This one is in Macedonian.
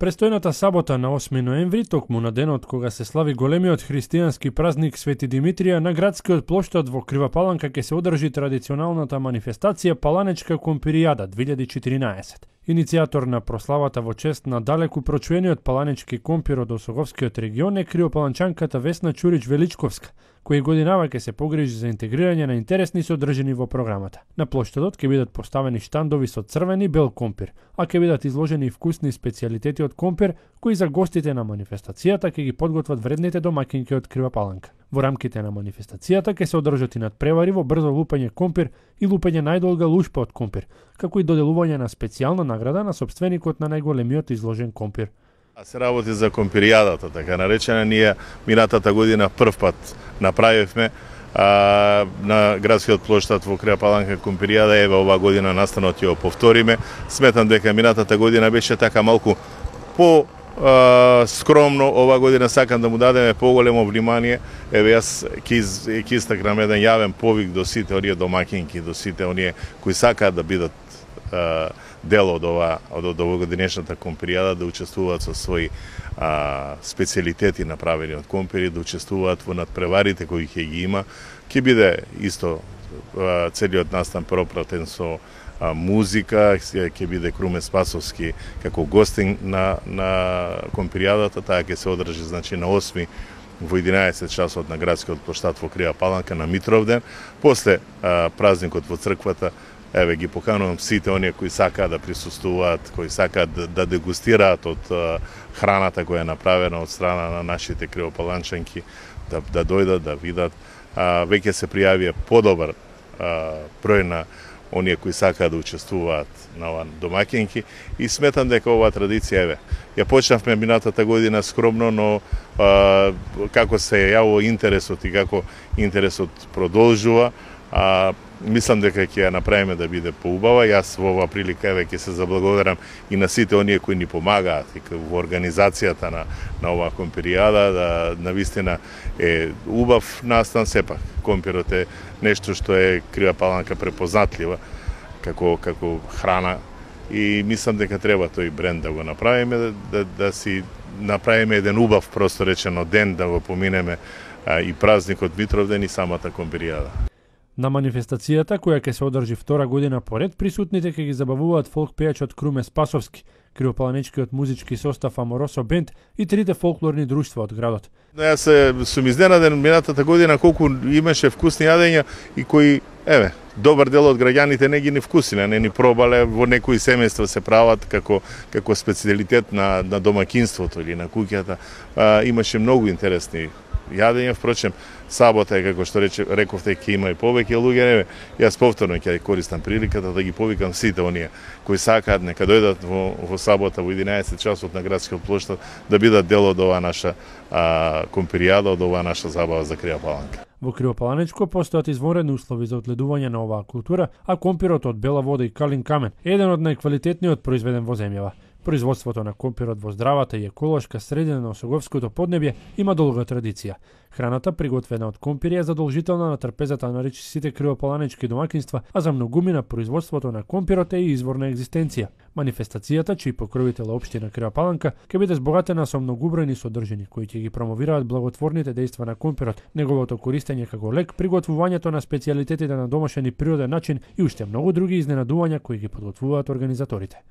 престојната сабота на 8 ноември, токму на денот кога се слави големиот христијански празник Свети Димитрија, на градскиот плоштад во Крива Паланка ќе се одржи традиционалната манифестација Паланечка компиријада 2014. Иницијатор на прославата во чест на далеку прочуениот паланечки компир од Осоговскиот регион е криопаланчанката Весна Чурич-Величковска, кој годинава ќе се погрижи за интегрирање на интересни содржини во програмата. На плоштадот ќе бидат поставени штандови со црвен и бел компир, а ќе бидат изложени вкусни специјалитети од компир, кои за гостите на манифестацијата ќе ги подготват вредните домаќинки од Крива Паланка. Во рамките на манифестацијата ќе се одржат и надпревари во брзо лупање компир и лупање најдолга лушпа од компир, како и доделување на специјална награда на собственикот на најголемиот изложен компир. А се работи за компиријадата, така наречена. Ние минатата година прв пат направивме на градскиот плоштад во Крива Паланка компиријада. Еве оваа година настанот ќе го повториме. Сметам дека минатата година беше така малку по скромно. Ова година сакам да му дадеме поголемо внимание. Еве јас ќе истакнам еден јавен повик до сите оние домаќинки, до сите оние кои сакаат да бидат дел од овогодинешната компиријада, да учествуваат со своји специјалитети направени од компири, да учествуваат во надпреварите кои ќе ги има. Ќе биде исто целиот настан пропратен со музика, ќе биде Круме Спасовски како гостин на компиријадата. Таа ќе се одржи значи на 8 во 11 часот на градскиот плоштад во Крива Паланка на Митровден. После празникот во црквата, еве ги поканувам сите оние кои сакаат да присуствуваат, кои сакаат да дегустираат од храната која е направена од страна на нашите кривопаланчанки, да дојдат, да видат. Веќе се пријавија подобар број на оние кои сакаат да учествуваат на оваа домаќинки и сметам дека оваа традиција, еве, ја почнавме минатата година скромно, но како се јавува интересот и како интересот продолжува, мислам дека ќе ја направиме да биде поубава. Јас во оваа прилика еве ќе се заблагодарам и на сите оние кои ни помагаат и во организацијата на оваа компиријада, да навистина е убав настан. Сепак компирот е нешто што е Крива Паланка препознатлива како храна и мислам дека треба тој бренд да го направиме, да си направиме еден убав, просто речено, ден, да го поминеме и празникот Митровден и самата компиријада. На манифестацијата, која ќе се одржи втора година поред, присутните ќе ги забавуваат фолк пејачот Круме Спасовски, кривопаланечкиот музички состав Аморосо Бенд и трите фолклорни друштва од градот. Јас сум изненаден минатата година колку имаше вкусни јадења и кои, еве, добар дел од граѓаните не ги ни вкусиле, не ни пробале. Во некои семејства се прават како специјалитет на домаќинството или на куќата. Имаше многу интересни јадења. Впрочем, сабота е, како што рековте, ќе има и повеќе луѓе. Јас повторно ќе користам приликата да ги повикам сите оние кои сакаат, нека дојдат во сабота во 11 часот на градскиот плоштад да бидат дел од оваа наша компиријада, од оваа наша забава за Крива Паланка. Во Кривопаланечко постојат извонредни услови за одледување на оваа култура, а компирот од бела вода и калин камен е еден од најквалитетниот произведен во земјава. Производството на компирот во здравата и еколошка средина на Осоговското поднебје има долга традиција. Храната приготвена од компир е задолжителна на трпезата на сите кривопаланечки домаќинства, а за многумина производството на компирот е и извор на екзистенција. Манифестацијата, чиј покровител е општина Крива Паланка, ќе биде збогатена со многубројни содржини кои ќе ги промовираат благотворните дејства на компирот, неговото користење како лек, приготвувањето на специјалитетите на домашен и природен начин и уште многу други изненадувања кои ги подготвуваат организаторите.